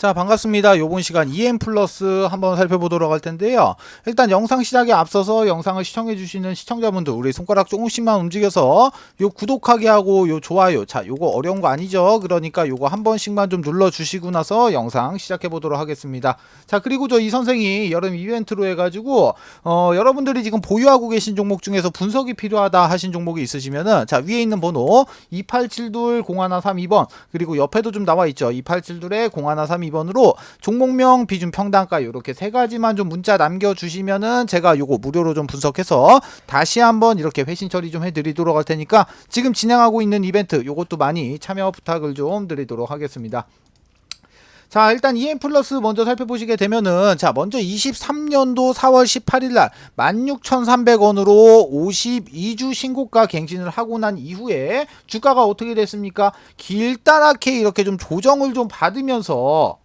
자, 반갑습니다. 요번 시간 EM 플러스 한번 살펴보도록 할 텐데요. 일단 영상 시작에 앞서서 영상을 시청해주시는 시청자분들, 우리 손가락 조금씩만 움직여서 요 구독하기 하고 요 좋아요. 자, 요거 어려운 거 아니죠? 그러니까 요거 한 번씩만 좀 눌러주시고 나서 영상 시작해보도록 하겠습니다. 자, 그리고 저 이 선생이 여름 이벤트로 해가지고, 여러분들이 지금 보유하고 계신 종목 중에서 분석이 필요하다 하신 종목이 있으시면은, 자, 위에 있는 번호 2872-0132번, 그리고 옆에도 좀 나와있죠. 2872-0132 번으로 종목명, 비중, 평단가 이렇게 세 가지만 좀 문자 남겨주시면은 제가 요거 무료로 좀 분석해서 다시 한번 이렇게 회신 처리 좀 해드리도록 할 테니까 지금 진행하고 있는 이벤트 요것도 많이 참여 부탁을 좀 드리도록 하겠습니다. 자, 일단 EM 플러스 먼저 살펴보시게 되면은, 자, 먼저 23년도 4월 18일 날 16,300원으로 52주 신고가 갱신을 하고 난 이후에 주가가 어떻게 됐습니까? 길다랗게 이렇게 좀 조정을 좀 받으면서,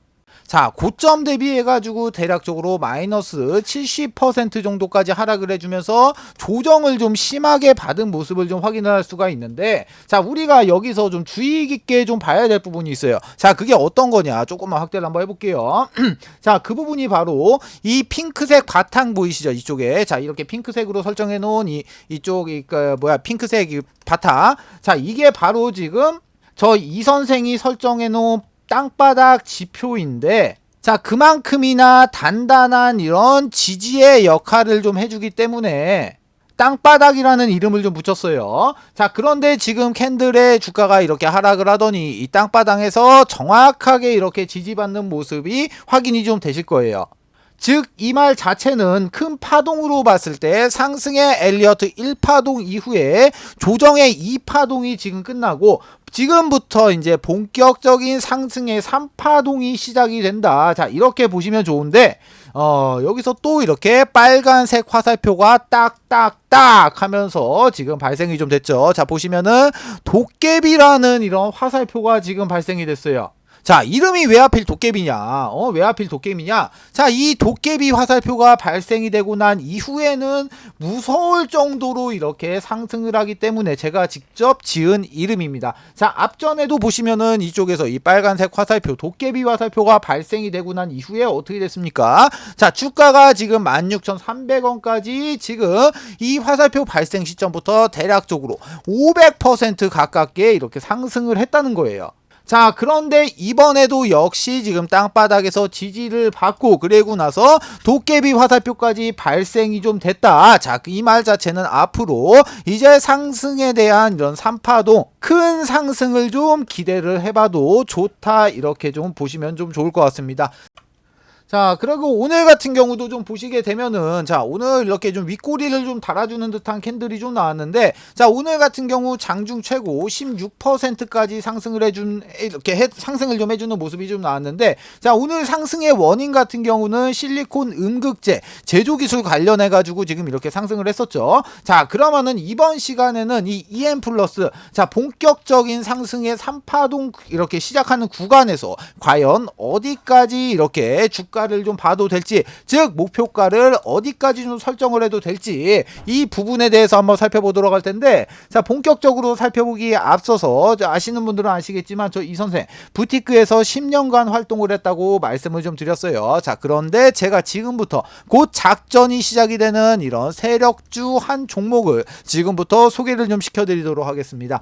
자, 고점 대비해가지고 대략적으로 마이너스 70% 정도까지 하락을 해주면서 조정을 좀 심하게 받은 모습을 좀 확인할 수가 있는데, 자, 우리가 여기서 좀 주의 깊게 좀 봐야 될 부분이 있어요. 자, 그게 어떤 거냐? 조금만 확대를 한번 해볼게요. 자, 그 부분이 바로 이 핑크색 바탕 보이시죠? 이쪽에. 자, 이렇게 핑크색으로 설정해 놓은 이쪽, 핑크색 바탕. 자, 이게 바로 지금 저 이 선생이 설정해 놓은 땅바닥 지표인데, 자, 그만큼이나 단단한 이런 지지의 역할을 좀 해주기 때문에 땅바닥이라는 이름을 좀 붙였어요. 자, 그런데 지금 캔들의 주가가 이렇게 하락을 하더니 이 땅바닥에서 정확하게 이렇게 지지받는 모습이 확인이 좀 되실 거예요. 즉, 이 말 자체는 큰 파동으로 봤을 때 상승의 엘리어트 1파동 이후에 조정의 2파동이 지금 끝나고 지금부터 이제 본격적인 상승의 3파동이 시작이 된다. 자, 이렇게 보시면 좋은데, 여기서 또 이렇게 빨간색 화살표가 딱딱딱 하면서 지금 발생이 좀 됐죠. 자, 보시면은 도깨비라는 이런 화살표가 지금 발생이 됐어요. 자, 이름이 왜 하필 도깨비냐? 왜 하필 도깨비냐? 자, 이 도깨비 화살표가 발생이 되고 난 이후에는 무서울 정도로 이렇게 상승을 하기 때문에 제가 직접 지은 이름입니다. 자, 앞전에도 보시면은 이쪽에서 이 빨간색 화살표, 도깨비 화살표가 발생이 되고 난 이후에 어떻게 됐습니까? 자, 주가가 지금 16,300원까지 지금 이 화살표 발생 시점부터 대략적으로 500% 가깝게 이렇게 상승을 했다는 거예요. 자, 그런데 이번에도 역시 지금 땅바닥에서 지지를 받고 그리고 나서 도깨비 화살표까지 발생이 좀 됐다. 자, 이 말 자체는 앞으로 이제 상승에 대한 이런 3파동 큰 상승을 좀 기대를 해봐도 좋다. 이렇게 좀 보시면 좀 좋을 것 같습니다. 자, 그리고 오늘 같은 경우도 좀 보시게 되면은, 자, 오늘 이렇게 좀 윗꼬리를 좀 달아주는 듯한 캔들이 좀 나왔는데, 자, 오늘 같은 경우 장중 최고 16%까지 상승을 상승을 좀 해주는 모습이 좀 나왔는데, 자, 오늘 상승의 원인 같은 경우는 실리콘 음극재 제조 기술 관련해가지고 지금 이렇게 상승을 했었죠. 자, 그러면은 이번 시간에는 이 EM 플러스, 자, 본격적인 상승의 3파동 이렇게 시작하는 구간에서 과연 어디까지 이렇게 주가를 좀 봐도 될지, 즉 목표가를 어디까지 좀 설정을 해도 될지 이 부분에 대해서 한번 살펴보도록 할 텐데, 자, 본격적으로 살펴보기에 앞서서 아시는 분들은 아시겠지만 저 이 선생 부티크에서 10년간 활동을 했다고 말씀을 좀 드렸어요. 자, 그런데 제가 지금부터 곧 작전이 시작이 되는 이런 세력주 한 종목을 지금부터 소개를 좀 시켜드리도록 하겠습니다.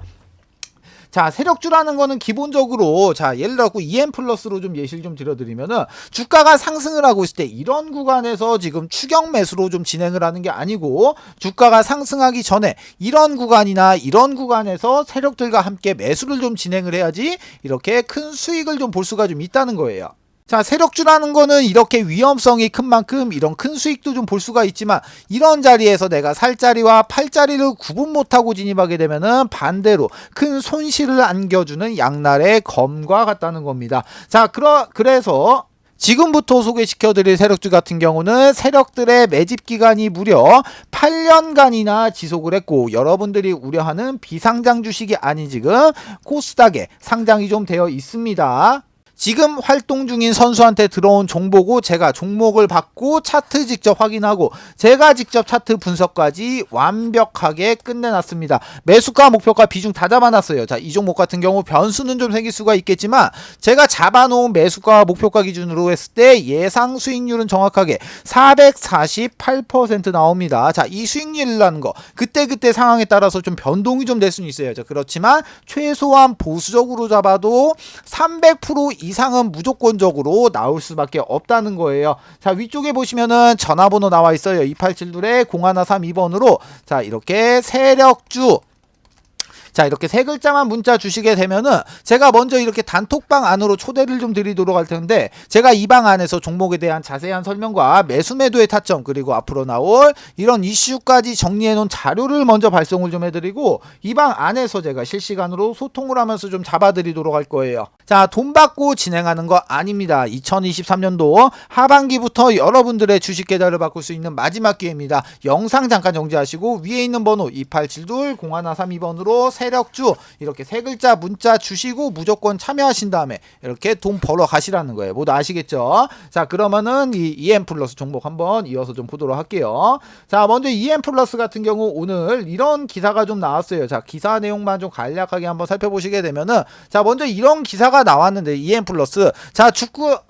자, 세력주라는 거는 기본적으로, 자, 예를 들어 EM 플러스로 좀 예시를 좀 드려드리면은 주가가 상승을 하고 있을 때 이런 구간에서 지금 추격 매수로 좀 진행을 하는 게 아니고, 주가가 상승하기 전에 이런 구간이나 이런 구간에서 세력들과 함께 매수를 좀 진행을 해야지 이렇게 큰 수익을 좀 볼 수가 좀 있다는 거예요. 자, 세력주라는 거는 이렇게 위험성이 큰 만큼 이런 큰 수익도 좀 볼 수가 있지만, 이런 자리에서 내가 살 자리와 팔 자리를 구분 못하고 진입하게 되면은 반대로 큰 손실을 안겨주는 양날의 검과 같다는 겁니다. 자, 그래서 지금부터 소개시켜드릴 세력주 같은 경우는 세력들의 매집 기간이 무려 8년간이나 지속을 했고, 여러분들이 우려하는 비상장 주식이 아닌 지금 코스닥에 상장이 좀 되어 있습니다. 지금 활동 중인 선수한테 들어온 정보고 제가 종목을 받고 차트 직접 확인하고 제가 직접 차트 분석까지 완벽하게 끝내놨습니다. 매수가 목표가 비중 다 잡아놨어요. 자, 이 종목 같은 경우 변수는 좀 생길 수가 있겠지만 제가 잡아놓은 매수가 목표가 기준으로 했을 때 예상 수익률은 정확하게 448% 나옵니다. 자, 이 수익률이라는 거 그때그때 상황에 따라서 좀 변동이 좀 될 수는 있어요. 자, 그렇지만 최소한 보수적으로 잡아도 300% 이상은 무조건적으로 나올 수밖에 없다는 거예요. 자, 위쪽에 보시면은 전화번호 나와 있어요. 2872-0132번으로 자, 이렇게 세력주 자, 이렇게 세 글자만 문자 주시게 되면은 제가 먼저 이렇게 단톡방 안으로 초대를 좀 드리도록 할 텐데 제가 이 방 안에서 종목에 대한 자세한 설명과 매수 매도의 타점 그리고 앞으로 나올 이런 이슈까지 정리해 놓은 자료를 먼저 발송을 좀 해드리고 이 방 안에서 제가 실시간으로 소통을 하면서 좀 잡아드리도록 할 거예요. 자, 돈 받고 진행하는 거 아닙니다. 2023년도 하반기부터 여러분들의 주식 계좌를 바꿀 수 있는 마지막 기회입니다. 영상 잠깐 정지하시고 위에 있는 번호 2872-0132번으로 세력주 이렇게 세 글자 문자 주시고 무조건 참여하신 다음에 이렇게 돈 벌어 가시라는 거예요. 모두 아시겠죠? 자, 그러면은 이 EM 플러스 종목 한번 이어서 좀 보도록 할게요. 자, 먼저 EM 플러스 같은 경우 오늘 이런 기사가 좀 나왔어요. 자, 기사 내용만 좀 간략하게 한번 살펴보시게 되면은 자, 먼저 이런 기사가 나왔는데 EM 플러스 자, 주가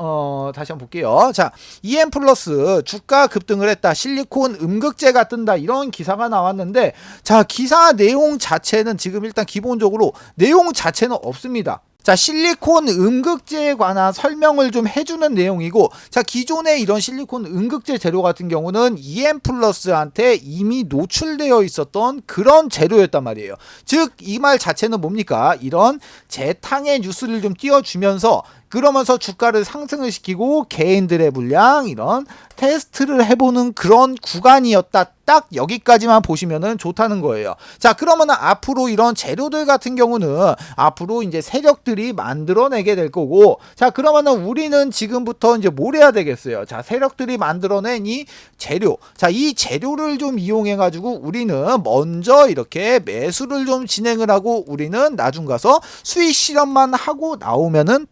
다시 한번 볼게요. 자, EM 플러스 주가 급등을 했다. 실리콘 음극재가 뜬다. 이런 기사가 나왔는데 자, 기사 내용 자체는 지금 일단 기본적으로 내용 자체는 없습니다. 자, 실리콘 음극재에 관한 설명을 좀 해주는 내용이고 자, 기존에 이런 실리콘 음극재 재료 같은 경우는 EM 플러스한테 이미 노출되어 있었던 그런 재료였단 말이에요. 즉 이 말 자체는 뭡니까? 이런 재탕의 뉴스를 좀 띄워주면서 그러면서 주가를 상승을 시키고 개인들의 물량 이런 테스트를 해보는 그런 구간이었다. 딱 여기까지만 보시면은 좋다는 거예요. 자, 그러면은 앞으로 이런 재료들 같은 경우는 앞으로 이제 세력들이 만들어내게 될 거고 자, 그러면은 우리는 지금부터 이제 뭘 해야 되겠어요? 자, 세력들이 만들어낸 이 재료 자, 이 재료를 좀 이용해 가지고 우리는 먼저 이렇게 매수를 좀 진행을 하고 우리는 나중 가서 수익 실현만 하고 나오면은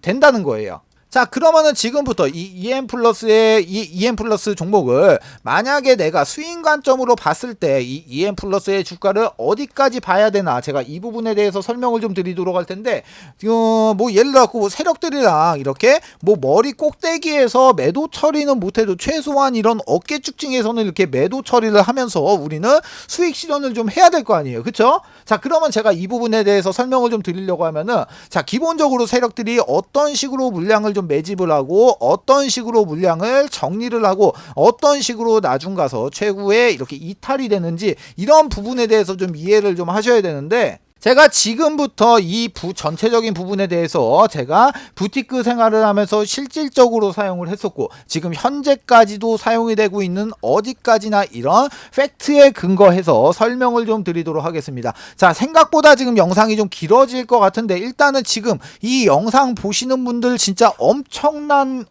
된다는 거예요. 자, 그러면은 지금부터 이 EM 플러스의 이 EM 플러스 종목을 만약에 내가 수익 관점으로 봤을 때 이 EM 플러스의 주가를 어디까지 봐야 되나 제가 이 부분에 대해서 설명을 좀 드리도록 할 텐데 뭐 예를 들어 갖고 세력들이랑 이렇게 뭐 머리 꼭대기에서 매도 처리는 못해도 최소한 이런 어깨 쭉증에서는 이렇게 매도 처리를 하면서 우리는 수익 실현을 좀 해야 될 거 아니에요. 그쵸? 자, 그러면 제가 이 부분에 대해서 설명을 좀 드리려고 하면은 자, 기본적으로 세력들이 어떤 식으로 물량을 좀 매집을 하고 어떤 식으로 물량을 정리를 하고 어떤 식으로 나중 가서 최고의 이렇게 이탈이 되는지 이런 부분에 대해서 좀 이해를 좀 하셔야 되는데 제가 지금부터 이 전체적인 부분에 대해서 제가 부티크 생활을 하면서 실질적으로 사용을 했었고 지금 현재까지도 사용이 되고 있는 어디까지나 이런 팩트에 근거해서 설명을 좀 드리도록 하겠습니다. 자, 생각보다 지금 영상이 좀 길어질 것 같은데 일단은 지금 이 영상 보시는 분들 진짜 엄청난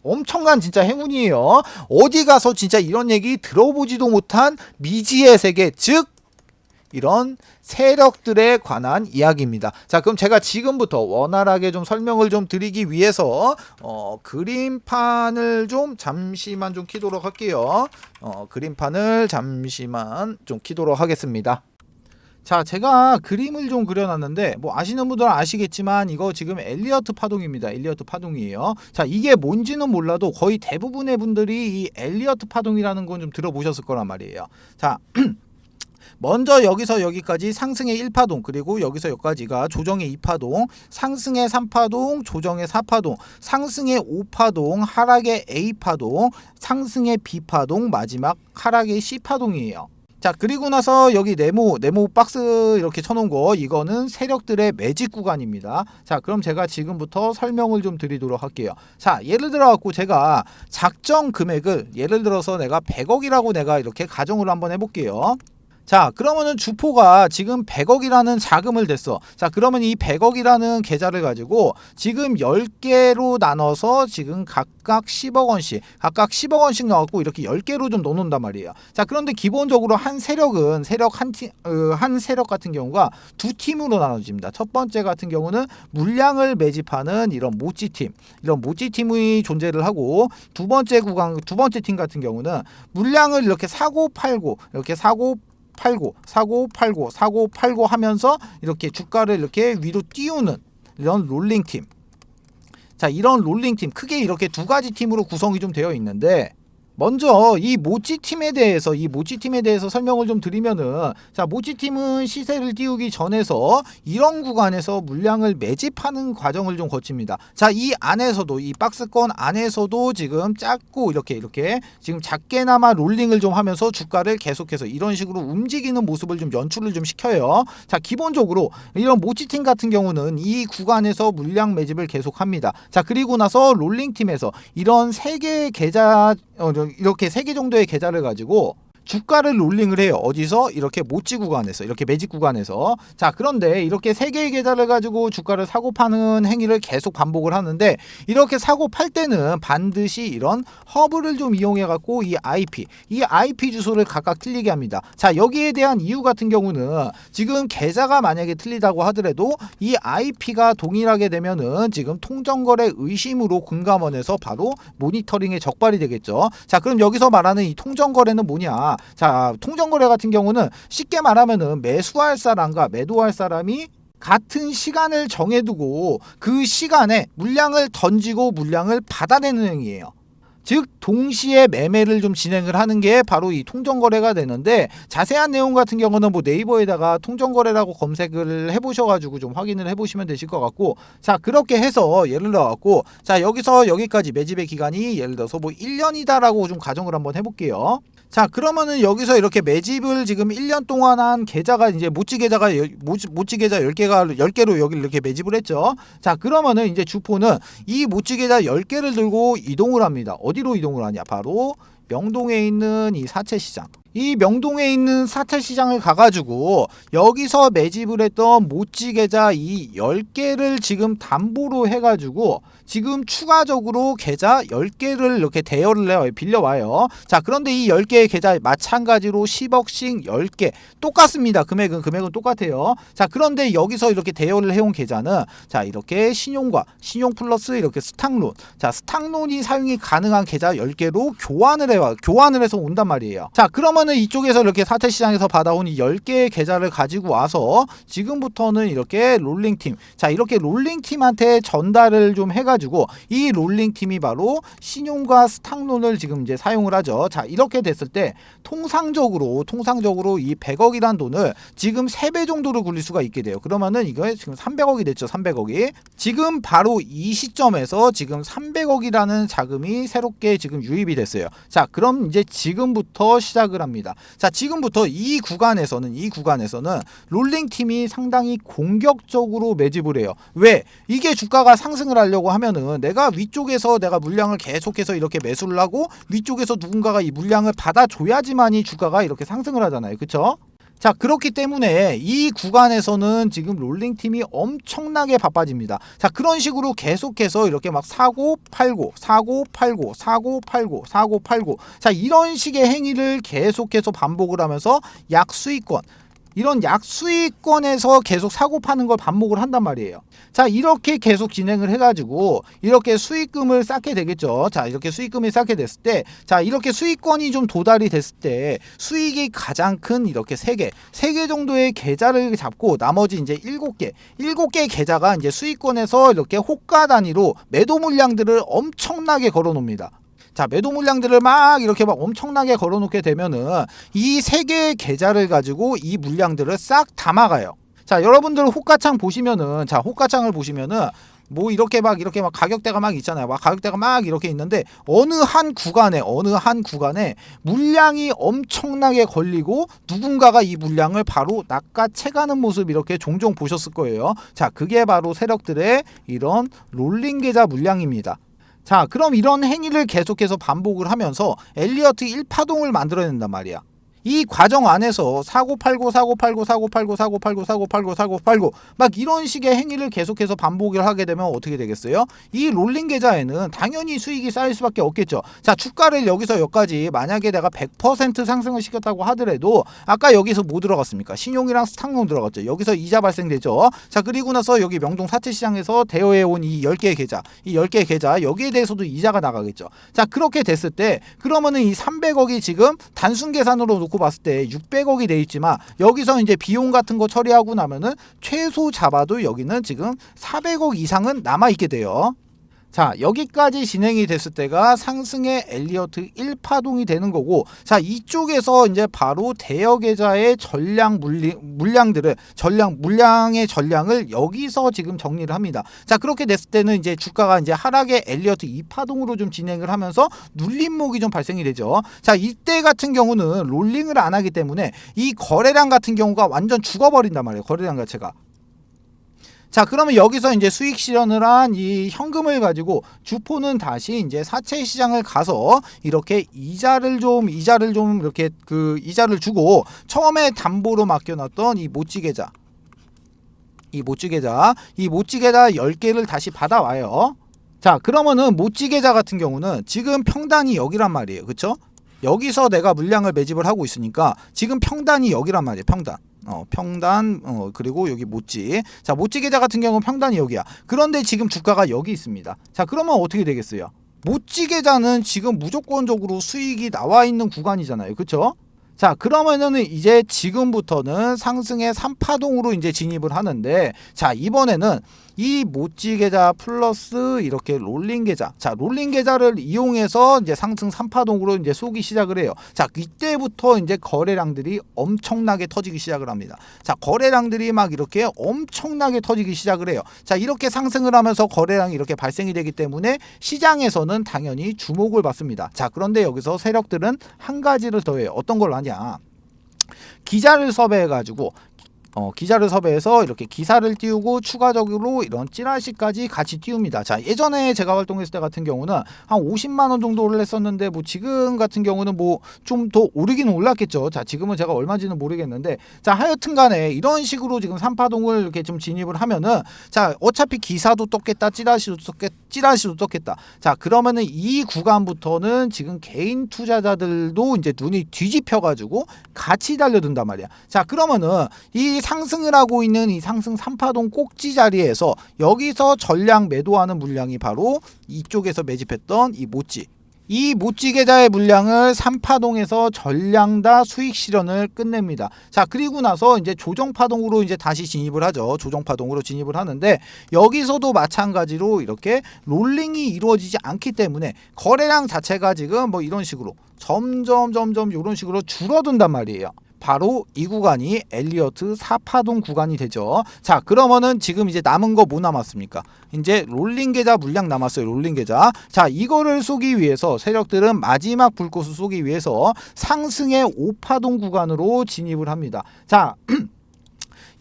진짜 행운이에요. 어디 가서 진짜 이런 얘기 들어보지도 못한 미지의 세계 즉 이런 세력들에 관한 이야기입니다. 자, 그럼 제가 지금부터 원활하게 좀 설명을 좀 드리기 위해서 그림판을 좀 잠시만 좀 키도록 할게요. 그림판을 잠시만 좀 키도록 하겠습니다. 자, 제가 그림을 좀 그려놨는데 뭐 아시는 분들은 아시겠지만 이거 지금 엘리어트 파동입니다. 엘리어트 파동이에요. 자, 이게 뭔지는 몰라도 거의 대부분의 분들이 이 엘리어트 파동이라는 건 좀 들어보셨을 거란 말이에요. 자, 먼저 여기서 여기까지 상승의 1파동 그리고 여기서 여기까지가 조정의 2파동 상승의 3파동 조정의 4파동 상승의 5파동 하락의 A파동 상승의 B파동 마지막 하락의 C파동이에요. 자, 그리고 나서 여기 네모 박스 이렇게 쳐놓은 거 이거는 세력들의 매집 구간입니다. 자, 그럼 제가 지금부터 설명을 좀 드리도록 할게요. 자, 예를 들어 갖고 제가 작정 금액을 예를 들어서 내가 100억이라고 내가 이렇게 가정을 한번 해볼게요. 자, 그러면은 주포가 지금 100억이라는 자금을 댔어. 자, 그러면 이 100억이라는 계좌를 가지고 지금 10개로 나눠서 지금 각각 10억 원씩, 각각 10억 원씩 넣었고 이렇게 10개로 좀 넣어놓는단 말이에요. 자, 그런데 기본적으로 한 세력은 한 세력 같은 경우가 두 팀으로 나눠집니다. 첫 번째 같은 경우는 물량을 매집하는 이런 모찌팀이 존재를 하고, 두 번째 팀 같은 경우는 물량을 이렇게 사고 팔고 하면서 이렇게 주가를 이렇게 위로 띄우는 이런 롤링팀. 자, 이런 롤링팀 크게 이렇게 두 가지 팀으로 구성이 좀 되어 있는데, 먼저 이 모찌팀에 대해서 설명을 좀 드리면은, 자, 모찌팀은 시세를 띄우기 전에서 이런 구간에서 물량을 매집하는 과정을 좀 거칩니다. 자, 이 박스권 안에서도 지금 작고 이렇게 지금 작게나마 롤링을 좀 하면서 주가를 계속해서 이런 식으로 움직이는 모습을 좀 연출을 좀 시켜요. 자, 기본적으로 이런 모찌팀 같은 경우는 이 구간에서 물량 매집을 계속합니다. 자, 그리고 나서 롤링팀에서 이런 세 개의 계좌, 이렇게 3개 정도의 계좌를 가지고 주가를 롤링을 해요. 어디서? 이렇게 모찌 구간에서, 이렇게 매직 구간에서. 자, 그런데 이렇게 3개의 계좌를 가지고 주가를 사고 파는 행위를 계속 반복을 하는데, 이렇게 사고 팔 때는 반드시 이런 허브를 좀 이용해 갖고 이 IP 주소를 각각 틀리게 합니다. 자, 여기에 대한 이유 같은 경우는 지금 계좌가 만약에 틀리다고 하더라도 이 IP가 동일하게 되면은 지금 통정거래 의심으로 금감원에서 바로 모니터링에 적발이 되겠죠. 자, 그럼 여기서 말하는 이 통정거래는 뭐냐? 자, 통정거래 같은 경우는 쉽게 말하면은 매수할 사람과 매도할 사람이 같은 시간을 정해두고 그 시간에 물량을 던지고 물량을 받아내는 행위예요. 즉 동시에 매매를 좀 진행을 하는 게 바로 이 통정거래가 되는데, 자세한 내용 같은 경우는 뭐 네이버에다가 통정거래라고 검색을 해보셔가지고 좀 확인을 해보시면 되실 것 같고, 자, 그렇게 해서 예를 들어갖고, 자, 여기서 여기까지 매집의 기간이 예를 들어서 뭐 1년이다라고 좀 가정을 한번 해볼게요. 자, 그러면은 여기서 이렇게 매집을 지금 1년 동안 한 계좌가 이제 모찌 계좌 10개로 여기를 이렇게 매집을 했죠. 자, 그러면은 이제 주포는 이 모찌 계좌 10개를 들고 이동을 합니다. 어디로 이동을 하냐? 바로 명동에 있는 이 사채시장. 이 명동에 있는 사채시장을 가가지고 여기서 매집을 했던 모찌 계좌 이 10개를 지금 담보로 해가지고 지금 추가적으로 계좌 10개를 이렇게 대여를 해요. 빌려와요. 자, 그런데 이 10개의 계좌 마찬가지로 10억씩 10개 똑같습니다. 금액은 똑같아요. 자, 그런데 여기서 이렇게 대여를 해온 계좌는, 자, 이렇게 신용 플러스 이렇게 스탁론, 자, 스탁론이 사용이 가능한 계좌 10개로 교환을 해서 온단 말이에요. 자, 그러면은 이쪽에서 이렇게 사채시장에서 받아온 이 10개의 계좌를 가지고 와서 지금부터는 이렇게 롤링팀, 자, 이렇게 롤링팀한테 전달을 좀 해가지고 이 롤링팀이 바로 신용과 스탁론을 지금 이제 사용을 하죠. 자, 이렇게 됐을 때 통상적으로 이 100억이란 돈을 지금 3배 정도로 굴릴 수가 있게 돼요. 그러면은 이거 지금 300억이 됐죠. 300억이 지금 바로 이 시점에서 지금 300억이라는 자금이 새롭게 지금 유입이 됐어요. 자, 그럼 이제 지금부터 시작을 합니다. 자, 지금부터 이 구간에서는 롤링팀이 상당히 공격적으로 매집을 해요. 왜? 이게 주가가 상승을 하려고 하면은 내가 위쪽에서 내가 물량을 계속해서 이렇게 매수를 하고 위쪽에서 누군가가 이 물량을 받아줘야지만이 주가가 이렇게 상승을 하잖아요. 그쵸? 자, 그렇기 때문에 이 구간에서는 지금 롤링팀이 엄청나게 바빠집니다. 자, 그런 식으로 계속해서 이렇게 막 사고 팔고 자, 이런 식의 행위를 계속해서 반복을 하면서 이런 약수익권에서 계속 사고 파는 걸 반복을 한단 말이에요. 자, 이렇게 계속 진행을 해가지고 이렇게 수익금을 쌓게 되겠죠. 자, 이렇게 수익금이 쌓게 됐을 때, 자, 이렇게 수익권이 좀 도달이 됐을 때 수익이 가장 큰 이렇게 3개 정도의 계좌를 잡고 나머지 이제 7개 계좌가 이제 수익권에서 이렇게 호가 단위로 매도 물량들을 엄청나게 걸어 놓습니다. 자, 매도 물량들을 막 엄청나게 걸어놓게 되면은 이 3개의 계좌를 가지고 이 물량들을 싹 담아가요. 자, 여러분들 호가창을 보시면은 뭐 이렇게 막 가격대가 막 있잖아요. 막 가격대가 막 이렇게 있는데 어느 한 구간에 물량이 엄청나게 걸리고 누군가가 이 물량을 바로 낚아채가는 모습 이렇게 종종 보셨을 거예요. 자, 그게 바로 세력들의 이런 롤링 계좌 물량입니다. 자, 그럼 이런 행위를 계속해서 반복을 하면서 엘리어트 1파동을 만들어낸단 말이야. 이 과정 안에서 사고 팔고 사고 팔고 사고 팔고 사고 팔고 사고 팔고 사고 팔고 막 이런 식의 행위를 계속해서 반복을 하게 되면 어떻게 되겠어요? 이 롤링 계좌에는 당연히 수익이 쌓일 수밖에 없겠죠. 자, 주가를 여기서 여기까지 만약에 내가 100% 상승을 시켰다고 하더라도 아까 여기서 뭐 들어갔습니까? 신용이랑 스탁용 들어갔죠. 여기서 이자 발생되죠. 자, 그리고 나서 여기 명동 사채시장에서 대여해 온 이 10개의 계좌, 이 10개의 계좌 여기에 대해서도 이자가 나가겠죠. 자, 그렇게 됐을 때 그러면은 이 300억이 지금 단순 계산으로 놓고 봤을 때 600억이 돼 있지만 여기서 이제 비용 같은 거 처리하고 나면은 최소 잡아도 여기는 지금 400억 이상은 남아 있게 돼요. 자, 여기까지 진행이 됐을 때가 상승의 엘리어트 1파동이 되는 거고, 자, 이쪽에서 이제 바로 대여 계좌의 물량의 전량을 여기서 지금 정리를 합니다. 자, 그렇게 됐을 때는 이제 주가가 이제 하락의 엘리어트 2파동으로 좀 진행을 하면서 눌림목이 좀 발생이 되죠. 자, 이때 같은 경우는 롤링을 안 하기 때문에 이 거래량 같은 경우가 완전 죽어버린단 말이에요. 거래량 자체가. 자, 그러면 여기서 이제 수익 실현을 한 이 현금을 가지고 주포는 다시 이제 사채 시장을 가서 이렇게 이자를 좀 이렇게 그 이자를 주고 처음에 담보로 맡겨놨던 이 모찌 계좌 10개를 다시 받아와요. 자, 그러면은 모찌 계좌 같은 경우는 지금 평단이 여기란 말이에요. 그쵸? 여기서 내가 물량을 매집을 하고 있으니까 지금 평단이 여기란 말이에요. 평단. 그리고 여기 모찌. 자, 모찌 계좌 같은 경우는 평단이 여기야. 그런데 지금 주가가 여기 있습니다. 자, 그러면 어떻게 되겠어요? 모찌 계좌는 지금 무조건적으로 수익이 나와 있는 구간이잖아요. 그쵸? 자, 그러면은 이제 지금부터는 상승의 3파동으로 이제 진입을 하는데, 자, 이번에는 이 모찌 계좌 플러스 이렇게 롤링 계좌. 자, 롤링 계좌를 이용해서 이제 상승 3파동으로 이제 쏘기 시작을 해요. 자, 이때부터 이제 거래량들이 엄청나게 터지기 시작을 합니다. 자, 거래량들이 막 이렇게 엄청나게 터지기 시작을 해요. 자, 이렇게 상승을 하면서 거래량이 이렇게 발생이 되기 때문에 시장에서는 당연히 주목을 받습니다. 자, 그런데 여기서 세력들은 한 가지를 더해요. 어떤 걸 하냐? 기자를 섭외해가지고 기자를 섭외해서 이렇게 기사를 띄우고 추가적으로 이런 찌라시까지 같이 띄웁니다. 자, 예전에 제가 활동했을 때 같은 경우는 한 50만 원 정도를 했었는데 뭐 지금 같은 경우는 뭐 좀 더 오르기는 올랐겠죠. 자, 지금은 제가 얼마인지는 모르겠는데, 자, 하여튼 간에 이런 식으로 지금 3파동을 이렇게 좀 진입을 하면은, 자, 어차피 기사도 떴겠다, 찌라시도 떴겠다. 자, 그러면은 이 구간부터는 지금 개인 투자자들도 이제 눈이 뒤집혀 가지고 같이 달려든단 말이야. 자, 그러면은 이 상승을 하고 있는 이 상승 3파동 꼭지 자리에서 여기서 전량 매도하는 물량이 바로 이쪽에서 매집했던 이 모찌 계좌의 물량을 3파동에서 전량 다 수익 실현을 끝냅니다. 자, 그리고 나서 이제 조정파동으로 이제 다시 진입을 하죠. 조정파동으로 진입을 하는데, 여기서도 마찬가지로 이렇게 롤링이 이루어지지 않기 때문에 거래량 자체가 지금 뭐 이런 식으로 점점 이런 식으로 줄어든단 말이에요. 바로 이 구간이 엘리어트 4파동 구간이 되죠. 자, 그러면은 지금 이제 남은 거 뭐 남았습니까? 이제 롤링 계좌 물량 남았어요. 롤링 계좌. 자, 이거를 쏘기 위해서 세력들은 마지막 불꽃을 쏘기 위해서 상승의 5파동 구간으로 진입을 합니다. 자,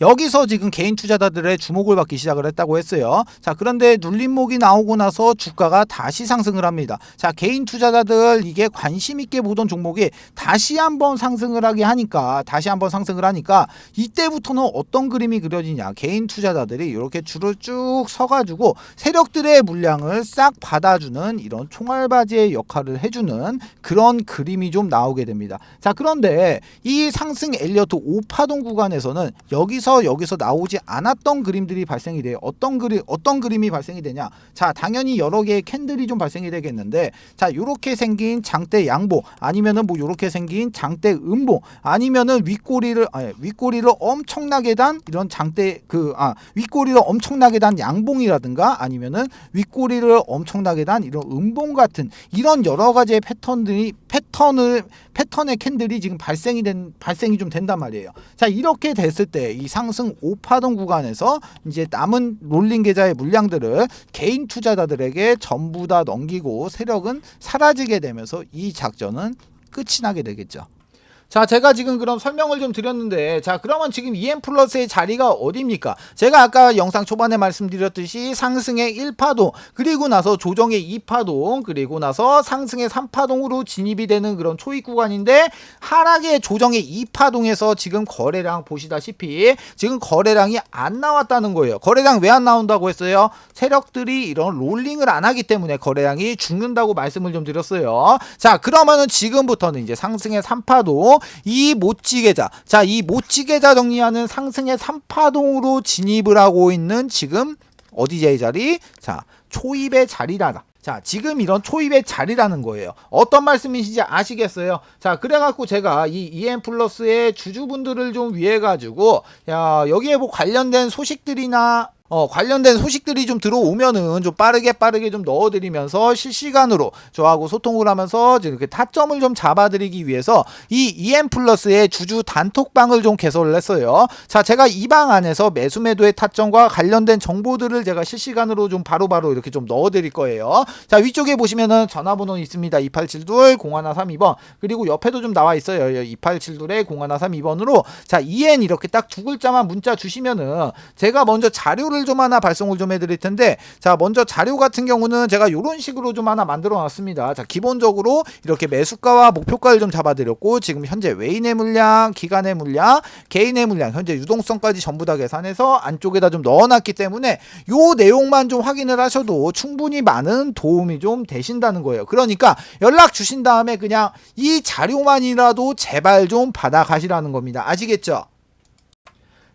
여기서 지금 개인 투자자들의 주목을 받기 시작을 했다고 했어요. 자, 그런데 눌림목이 나오고 나서 주가가 다시 상승을 합니다. 자, 개인 투자자들 이게 관심 있게 보던 종목이 다시 한번 상승을 하니까 이때부터는 어떤 그림이 그려지냐? 개인 투자자들이 이렇게 줄을 쭉 서가지고 세력들의 물량을 싹 받아주는 이런 총알바지의 역할을 해주는 그런 그림이 좀 나오게 됩니다. 자, 그런데 이 상승 엘리어트 5파동 구간에서는 여기서 나오지 않았던 그림들이 발생이 돼요. 어떤 그림이 발생이 되냐? 자, 당연히 여러 개의 캔들이 좀 발생이 되겠는데, 자, 요렇게 생긴 장대 양봉, 아니면은 뭐 요렇게 생긴 장대 음봉, 아니면은 윗꼬리를 엄청나게 단 이런 윗꼬리를 엄청나게 단 양봉이라든가, 아니면은 윗꼬리를 엄청나게 단 이런 음봉 같은 이런 여러 가지의 패턴의 캔들이 지금 발생이 좀 된단 말이에요. 자, 이렇게 됐을 때 이 상승 5파동 구간에서 이제 남은 롤링 계좌의 물량들을 개인 투자자들에게 전부 다 넘기고 세력은 사라지게 되면서 이 작전은 끝이 나게 되겠죠. 자, 제가 지금 그럼 설명을 좀 드렸는데, 자, 그러면 지금 EM 플러스의 자리가 어디입니까? 제가 아까 영상 초반에 말씀드렸듯이 상승의 1파동, 그리고 나서 조정의 2파동, 그리고 나서 상승의 3파동으로 진입이 되는 그런 초입 구간인데, 하락의 조정의 2파동에서 지금 거래량 보시다시피 지금 거래량이 안 나왔다는 거예요. 거래량 왜 안 나온다고 했어요? 세력들이 이런 롤링을 안 하기 때문에 거래량이 죽는다고 말씀을 좀 드렸어요. 자, 그러면은 지금부터는 이제 상승의 3파동, 이 모찌계좌, 자, 이 모찌계좌 정리하는 상승의 3파동으로 진입을 하고 있는 지금 어디의 자리? 자, 초입의 자리다. 자, 지금 이런 초입의 자리라는 거예요. 어떤 말씀이신지 아시겠어요? 자, 그래갖고 제가 이 EM 플러스의 주주분들을 좀 위해 가지고, 야, 여기에 뭐 관련된 소식들이나 관련된 소식들이 좀 들어오면은 좀 빠르게 좀 넣어드리면서 실시간으로 저하고 소통을 하면서 이렇게 타점을 좀 잡아드리기 위해서 이 EM 플러스의 주주 단톡방을 좀 개설을 했어요. 자, 제가 이 방 안에서 매수 매도의 타점과 관련된 정보들을 제가 실시간으로 좀 바로바로 이렇게 좀 넣어드릴 거예요. 자, 위쪽에 보시면은 전화번호 있습니다. 2872-0132번, 그리고 옆에도 좀 나와 있어요. 2872-0132번으로 자, EN 이렇게 딱 두 글자만 문자 주시면은 제가 먼저 자료를 좀 하나 발송을 좀 해드릴 텐데, 자, 먼저 자료 같은 경우는 제가 이런 식으로 좀 하나 만들어 놨습니다. 자, 기본적으로 이렇게 매수가와 목표가를 좀 잡아드렸고, 지금 현재 외인의 물량, 기관의 물량, 개인의 물량, 현재 유동성까지 전부 다 계산해서 안쪽에다 좀 넣어놨기 때문에 요 내용만 좀 확인을 하셔도 충분히 많은 도움이 좀 되신다는 거예요. 그러니까 연락 주신 다음에 그냥 이 자료만이라도 제발 좀 받아가시라는 겁니다. 아시겠죠?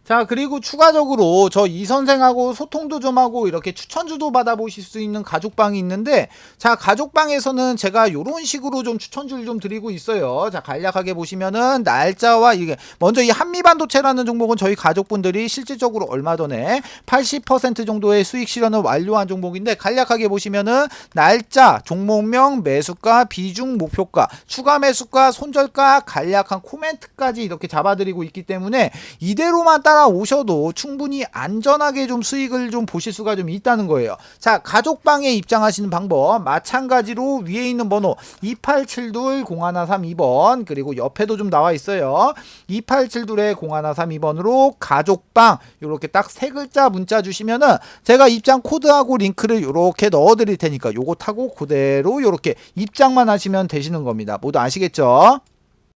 자, 그리고 추가적으로 저 이 선생하고 소통도 좀 하고 이렇게 추천주도 받아보실 수 있는 가족방이 있는데, 자, 가족방에서는 제가 요런 식으로 좀 추천주를 좀 드리고 있어요. 자, 간략하게 보시면은 날짜와 이게 먼저 이 한미반도체라는 종목은 저희 가족분들이 실질적으로 얼마 전에 80% 정도의 수익 실현을 완료한 종목인데, 간략하게 보시면은 날짜, 종목명, 매수가, 비중, 목표가, 추가 매수가, 손절가, 간략한 코멘트까지 이렇게 잡아드리고 있기 때문에 이대로만 따라오셔도 충분히 안전하게 좀 수익을 좀 보실 수가 좀 있다는 거예요. 자, 가족방에 입장하시는 방법 마찬가지로 위에 있는 번호 2872-0132번, 그리고 옆에도 좀 나와 있어요. 2872-0132번으로 가족방 이렇게 딱 세 글자 문자 주시면은 제가 입장 코드하고 링크를 이렇게 넣어 드릴 테니까 요거 타고 그대로 이렇게 입장만 하시면 되시는 겁니다. 모두 아시겠죠?